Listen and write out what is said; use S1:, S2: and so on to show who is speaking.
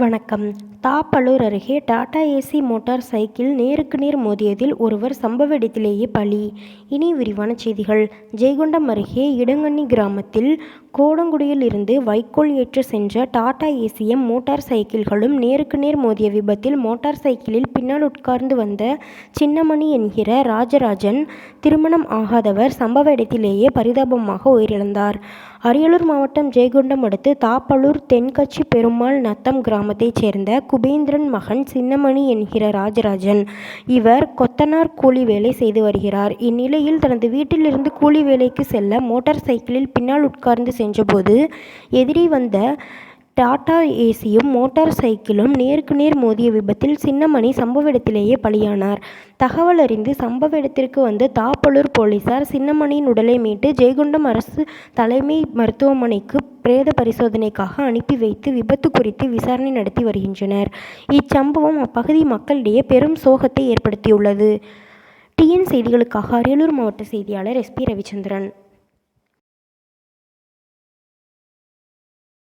S1: வணக்கம். தாப்பலூர் அருகே Tata AC motor cycle நேருக்கு நேர் மோதியதில் ஒருவர் சம்பவ இடத்திலேயே பலி. இனி விரிவான செய்திகள். ஜெயங்கொண்டம் அருகே இடங்கண்ணி கிராமத்தில் கோடங்குடியில் இருந்து வைக்கோல் ஏற்ற சென்ற டாடா ஏசிஎம் மோட்டார் சைக்கிள்களும் நேருக்கு நேர் மோதிய விபத்தில் மோட்டார் சைக்கிளில் பின்னால் உட்கார்ந்து வந்த சின்னமணி என்கிற ராஜராஜன், திருமணம் ஆகாதவர், சம்பவ இடத்திலேயே பரிதாபமாக உயிரிழந்தார். அரியலூர் மாவட்டம் ஜெயங்கொண்டம் அடுத்து தாப்பலூர் தென்கட்சி பெருமாள் நத்தம் கிராமத்தைச் சேர்ந்த குபேந்திரன் மகன் சின்னமணி என்கிற ராஜராஜன். இவர் கொத்தனார் கூலி வேலை செய்து வருகிறார். இந்நிலையில் தனது வீட்டிலிருந்து கூலி வேலைக்கு செல்ல மோட்டார் சைக்கிளில் பின்னால் உட்கார்ந்து சென்றபோது எதிரே வந்த டாடா ஏசியும் மோட்டார் சைக்கிளும் நேருக்கு நேர் மோதிய விபத்தில் சின்னமணி சம்பவ இடத்திலேயே பலியானார். தகவல் அறிந்து சம்பவ இடத்திற்கு வந்த தாப்பலூர் போலீசார் சின்னமணியின் உடலை மீட்டு ஜெயங்கொண்டம் அரசு தலைமை மருத்துவமனைக்கு பிரேத பரிசோதனைக்காக அனுப்பி வைத்து விபத்து குறித்து விசாரணை நடத்தி வருகின்றனர். இச்சம்பவம் அப்பகுதி மக்களிடையே பெரும் சோகத்தை ஏற்படுத்தியுள்ளது. டிஎன் செய்திகளுக்காக அரியலூர் மாவட்ட செய்தியாளர் SP ரவிச்சந்திரன்.